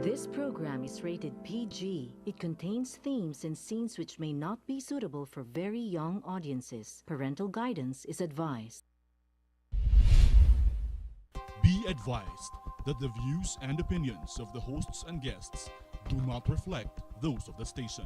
This program is rated PG. It contains themes and scenes which may not be suitable for very young audiences. Parental guidance is advised. Be advised that the views and opinions of the hosts and guests do not reflect those of the station.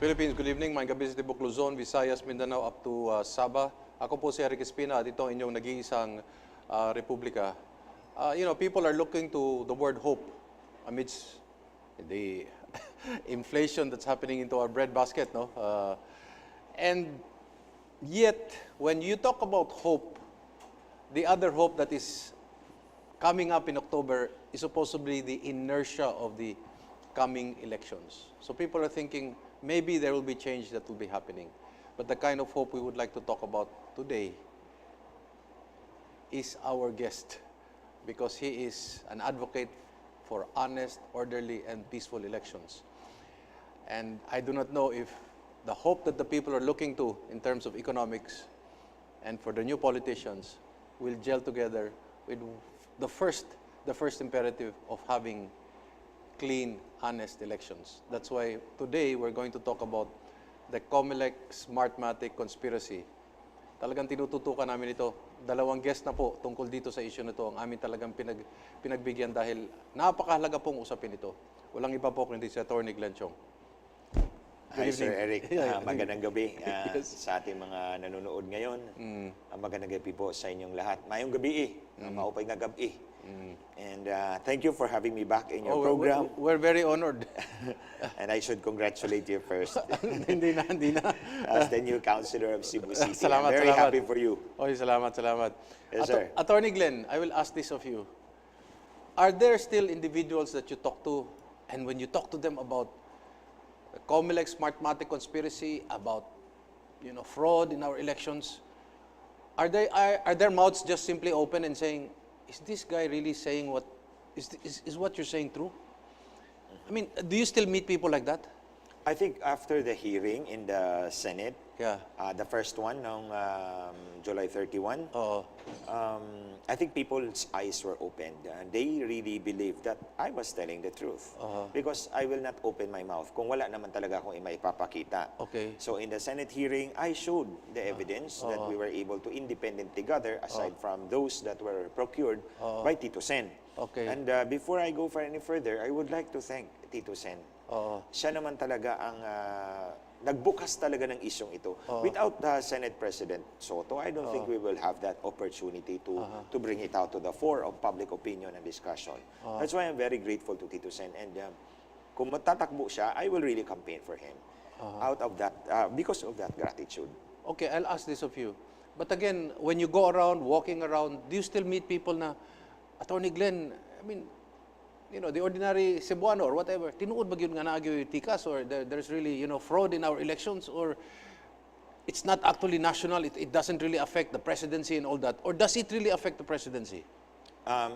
Philippines, good evening. May gabi sa Tibok Luzon, Visayas, Mindanao up to Sabah. Ako po si ESPINA at ito ang inyong nag-iisang republika. People are looking to the word hope amidst the inflation that's happening into our bread basket, no? And yet, when you talk about hope, the other hope that is coming up in October is supposedly the inertia of the coming elections. So people are thinking, maybe there will be change that will be happening. But the kind of hope we would like to talk about today is our guest, because he is an advocate for honest, orderly, and peaceful elections. And I do not know if the hope that the people are looking to in terms of economics and for the new politicians will gel together with the first imperative of having clean, honest elections. That's why today we're going to talk about the Comelec-Smartmatic Conspiracy. Talagang tinututukan namin ito. Dalawang guest na po tungkol dito sa issue na ito ang amin talagang pinagbigyan dahil napakahalaga pong usapin ito. Walang iba po kundi si Atty. Glen Chong. Hi, Sir Eric. Magandang gabi sa ating mga nanonood ngayon. Magandang gabi po sa inyong lahat. Mayong gabi maupay nga gabi. And thank you for having me back in your program. We're very honored. And I should congratulate you first. Hindi na. As the new councilor of Cebu City. Salamat, I'm very salamat. happy for you. Okay, salamat. Yes, sir. Attorney Glen, I will ask this of you. Are there still individuals that you talk to, and when you talk to them about the Comelec-Smartmatic Conspiracy, about fraud in our elections, are their mouths just simply open and saying, is this guy really saying what is what you're saying true? I mean, do you still meet people like that? I think after the hearing in the Senate, the first one on July 31, I think people's eyes were opened. They really believed that I was telling the truth. Because I will not open my mouth kung wala naman talaga akong maipapakita. Okay. So in the Senate hearing, I showed the evidence that we were able to independently gather aside from those that were procured by Tito Sen. Okay. And before I go for any further, I would like to thank Tito Sen. Siya naman talaga ang nagbukas talaga ng isyong ito. Without the Senate President Soto, I don't think we will have that opportunity to bring it out to the fore of public opinion and discussion. That's why I'm very grateful to Tito Sen. And kung matatakbo siya, I will really campaign for him out of that, because of that gratitude. Okay, I'll ask this of you. But again, when you go around, walking around, do you still meet people na, Attorney Glen, I mean, the ordinary Cebuano or whatever, tinuod ba yun nga naagyo yung tikas, or there's really, fraud in our elections, or it's not actually national, it doesn't really affect the presidency and all that, or does it really affect the presidency?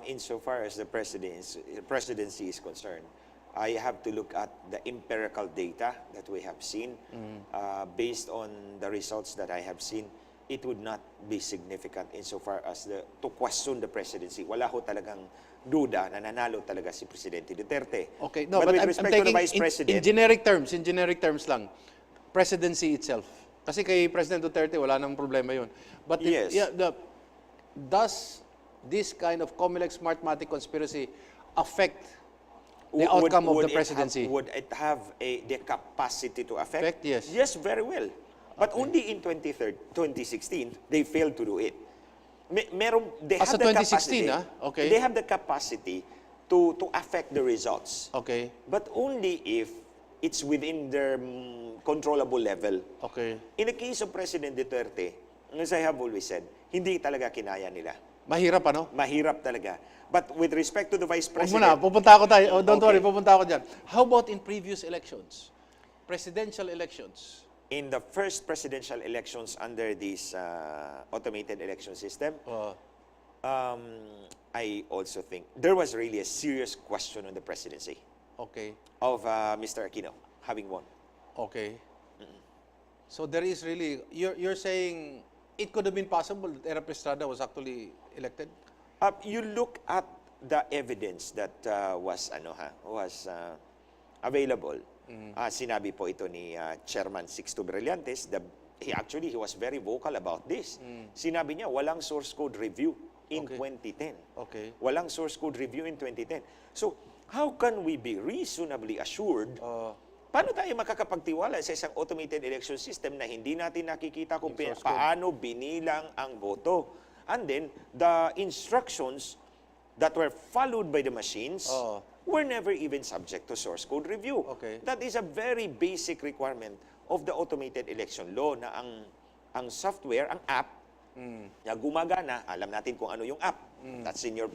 Insofar as the presidency is concerned, I have to look at the empirical data that we have seen. Based on the results that I have seen, it would not be significant insofar as to question the presidency. Wala ho talagang duda na nanalo talaga si Presidente Duterte. Okay, no, but with I'm respect taking to the Vice President, in generic terms lang, presidency itself. Kasi kay President Duterte, wala namang problema yun. But yes. Does this kind of Comelec-Smartmatic Conspiracy affect the outcome of the presidency? Would it have the capacity to affect? Yes. Yes, very well. But only in 2016, they failed to do it. They have Sa the 2016, capacity, okay. They have the capacity to affect the results. Okay. But only if it's within their controllable level. Okay. In the case of President Duterte, as I have always said, hindi talaga kinaya nila. Mahirap, ano? Mahirap talaga. But with respect to the Vice Huwag President... mo na, pupunta ako tayo. Oh, don't Okay. worry, pupunta ako dyan. How about in previous elections? Presidential elections? In the first presidential elections under this automated election system, I also think there was really a serious question on the presidency Okay. of Mr. Aquino having won. Okay. So there is really, you're saying it could have been possible that Erap Estrada was actually elected? You look at the evidence that was available. Sinabi po ito ni Chairman Sixto Brillantes. He was very vocal about this. Sinabi niya, walang source code review in 2010. Okay. Walang source code review in 2010. So, how can we be reasonably assured paano tayo makakapagtiwala sa isang automated election system na hindi natin nakikita kung paano binilang ang boto? And then, the instructions that were followed by the machines were never even subject to source code review. Okay. That is a very basic requirement of the automated election law na ang software, ang app, na gumagana, alam natin kung ano yung app. That's in your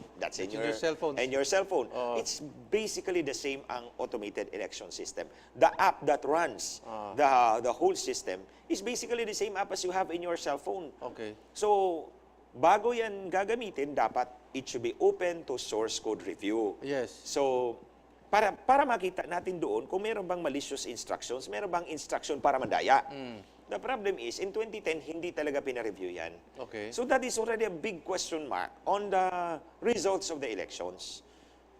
cell phone. and your cell phone. It's basically the same ang automated election system. The app that runs the whole system is basically the same app as you have in your cell phone. Okay. So, bago yan gagamitin, dapat it should be open to source code review. Yes. So, para makita natin doon kung meron bang malicious instructions, meron bang instruction para mandaya. The problem is, in 2010, hindi talaga pinareview yan. Okay. So that is already a big question mark on the results of the elections.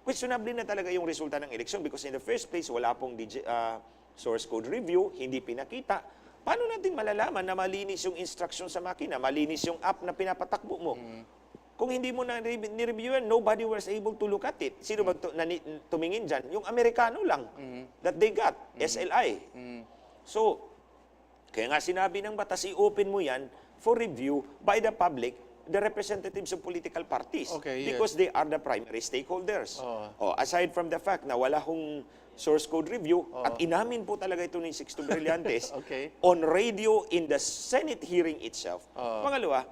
Questionable na talaga yung resulta ng election because in the first place, wala pong source code review, hindi pinakita. Paano natin malalaman na malinis yung instruction sa makina, malinis yung app na pinapatakbo mo? Kung hindi mo na nireview yan, nobody was able to look at it. Sino ba tumingin dyan? Yung Amerikano lang that they got, SLI. So, kaya nga sinabi ng batas, i-open mo yan for review by the public, the representatives of political parties. Okay, yes. Because they are the primary stakeholders. Aside from the fact na wala hong source code review, at inamin po talaga ito ni Sixto Brillantes Okay. on radio in the Senate hearing itself. Pangalawa,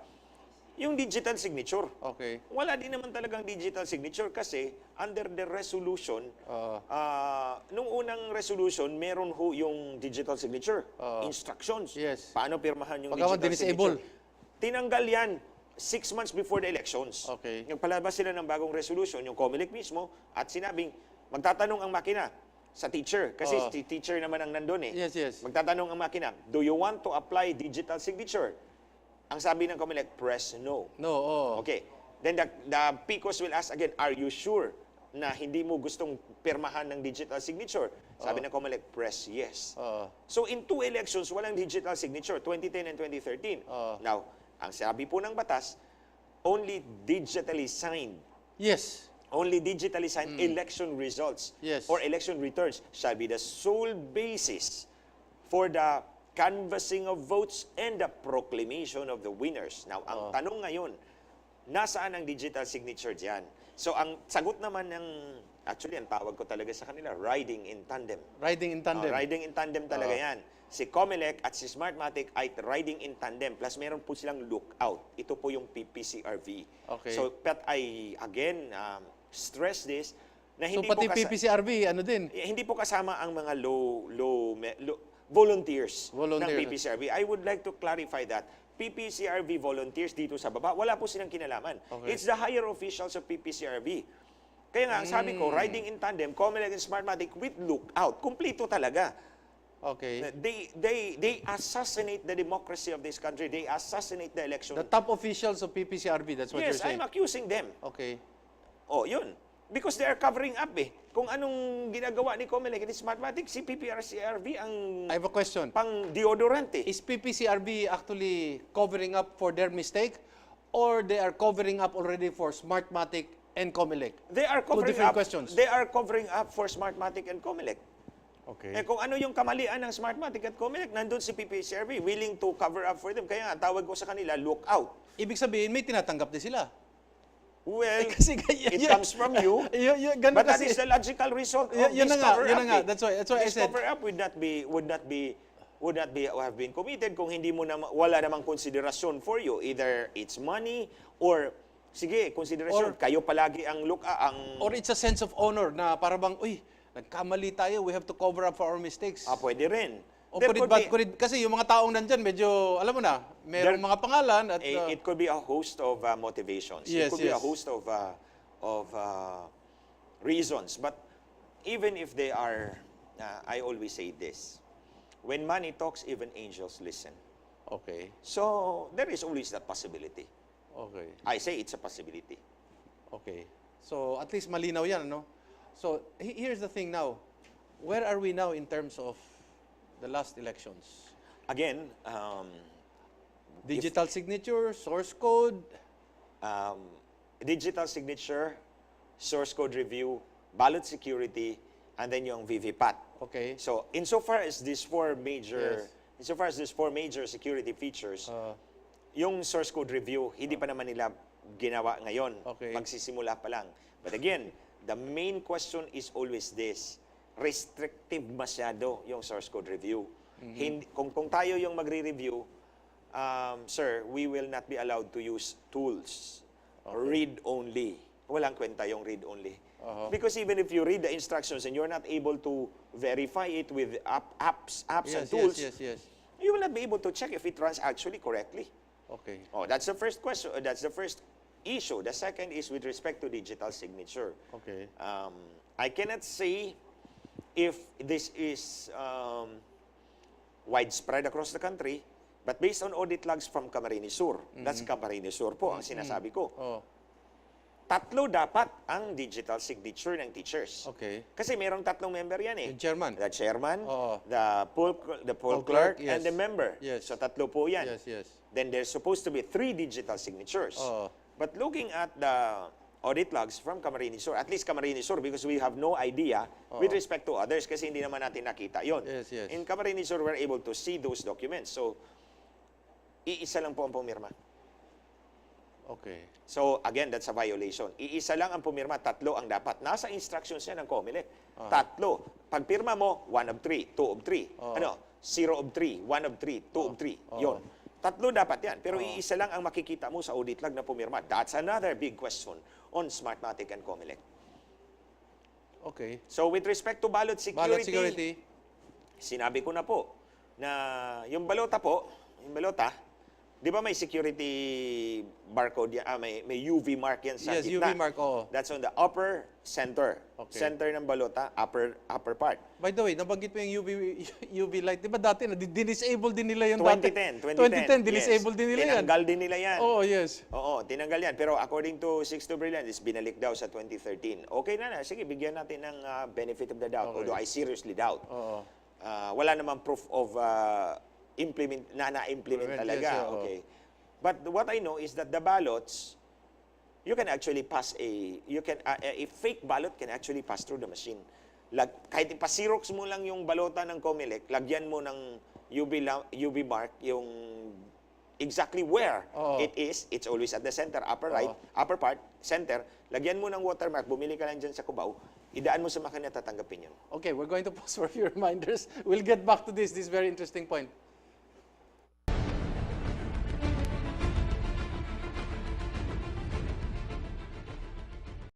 yung digital signature. Okay. Wala din naman talagang digital signature kasi under the resolution, nung unang resolution, meron ho yung digital signature. Instructions. Yes. Paano pirmahan yung Pagkawan digital disable. signature. Tinanggal yan 6 months before the elections. Okay. Nagpalabas sila ng bagong resolution, yung Comelec mismo, at sinabing, magtatanong ang makina sa teacher. Kasi si teacher naman ang nandun eh. Yes, yes. Magtatanong ang makina, do you want to apply digital signature? Ang sabi ng Comelec, press no. No, Okay. Then the PCOS will ask again, are you sure na hindi mo gustong pirmahan ng digital signature? Sabi ng Comelec, press yes. So in 2 elections, walang digital signature, 2010 and 2013. Now, ang sabi po ng batas, only digitally signed. Yes. Only digitally signed election results Yes. or election returns shall be the sole basis for the canvassing of votes and the proclamation of the winners. Now, ang tanong ngayon, nasaan ang digital signature diyan? So, ang sagot naman ng, actually, ang tawag ko talaga sa kanila, riding in tandem. Riding in tandem. Riding in tandem talaga yan. Si Comelec at si Smartmatic ay riding in tandem. Plus, meron po silang lookout. Ito po yung PPCRV. Okay. So, but I, again, stress this, na So hindi pati po PPCRB, ano din? hindi po kasama ang mga volunteers ng Volunteers. PPCRV. I would like to clarify that. PPCRV volunteers dito sa baba, wala po silang kinalaman. Okay. It's the higher officials of PPCRV. Kaya nga, ang sabi ko, riding in tandem, Comelec and Smartmatic with lookout. Kumplito talaga. Okay. They assassinate the democracy of this country. They assassinate the election. The top officials of PPCRB, that's what you're Yes, saying? I'm accusing them. Okay. Oh, yun. Because they are covering up eh. Kung anong ginagawa ni Comelec and Smartmatic, si PPCRV ang I have a question. pang deodorant eh. Is PPCRB actually covering up for their mistake or they are covering up already for Smartmatic and Comelec? They are covering different up. questions. They are covering up for Smartmatic and Comelec. Okay. Eh kung ano yung kamalian ng Smartmatic at Comelec, nandun si PPCRB, willing to cover up for them. Kaya nga, tawag ko sa kanila, look out. Ibig sabihin, may tinatanggap din sila. Well, Kasi it comes from you, ganun but that kasi. is the logical result of Yun this na nga, cover-up. yun na nga. That's why I This said. cover-up would not have been committed kung hindi mo wala namang konsiderasyon for you. Either it's money or, sige, konsiderasyon, kayo palagi ang Or it's a sense of honor na para bang, uy, nagkamali tayo, we have to cover up for our mistakes. pwede rin. O There could be- kasi yung mga taong nandyan, medyo, alam mo na, merong mga pangalan at... it could be a host of motivations. Yes, It could be a yes. host of reasons. But even if they are, I always say this, when money talks, even angels listen. Okay. So there is always that possibility. Okay. I say it's a possibility. Okay. So, at least malinaw yan, no? So, here's the thing now. Where are we now in terms of the last elections? Again, Digital signature, source code, digital signature, source code review, ballot security, and then yung VVPAT. okay. So, insofar as these four major, Yes. security features, yung source code review, hindi pa naman nila ginawa ngayon. Okay. Magsisimula pa lang. But again, the main question is always this. Restrictive masyado yung source code review. Kung tayo yung magre-review, sir, we will not be allowed to use tools. Read only. Walang kwenta yung read only. Because even if you read the instructions and you're not able to verify it with apps and tools, yes. you will not be able to check if it runs actually correctly. Okay. Oh, that's the first question. That's the first issue. The second is with respect to digital signature. Okay. I cannot say if this is widespread across the country, but based on audit logs from Camarines Sur, that's Camarines Sur po ang sinasabi ko. Oh, 3 dapat ang digital signature ng teachers. okay. Kasi merong 3 member yan eh. Yung chairman. The chairman, Oo. the poll clerk, clerk, yes. and the member. Yes. So 3 po yan. Yes. Then there's supposed to be 3 digital signatures. Oo. But looking at the audit logs from Camarines Sur, at least Camarines Sur, because we have no idea with respect to others kasi hindi naman natin nakita yon. Yes. In Camarines Sur, we're able to see those documents. So, iisa lang po ang pumirma. Okay. So, again, that's a violation. Iisa lang ang pumirma, 3 ang dapat. Nasa instructions yan ng Comelec. 3. Pag pirma mo, 1 of 3, 2 of 3. 0 of 3, 1 of 3, 2 of 3. Yon. 3 dapat yan. Pero iisa lang ang makikita mo sa audit log na pumirma. That's another big question on Smartmatic and Comelec. Okay. So, with respect to ballot Ballot security. sinabi ko na po na yung balota po, di ba may security barcode yan, may UV mark yan sa Yes, UV gitna. mark, oo. That's on the upper center. Okay. Center ng balota, upper part. By the way, nabanggit mo yung UV light. Di ba dati, dinisable din nila yung dati? 2010, dinisable din nila yan. Tinanggal din nila yan. Oh, yes. Oo, tinanggal yan. Pero according to Sixto Brilliant, binalik daw sa 2013. Okay na. Sige, bigyan natin ng benefit of the doubt. Okay. Although I seriously doubt. Oo. Wala namang proof of na-implement talaga. Yes, oo. Okay. But what I know is that the ballots, you can actually pass a fake ballot can actually pass through the machine. Kahit ipasirox mo lang yung balota ng Comelec, lagyan mo ng UV mark, yung exactly where it is. It's always at the center, upper right, upper part, center. Lagyan mo ng watermark, bumili ka lang dyan sa Cubao, idaan mo sa makina, tatanggapin yun. Okay, we're going to pause for a few reminders. We'll get back to this very interesting point.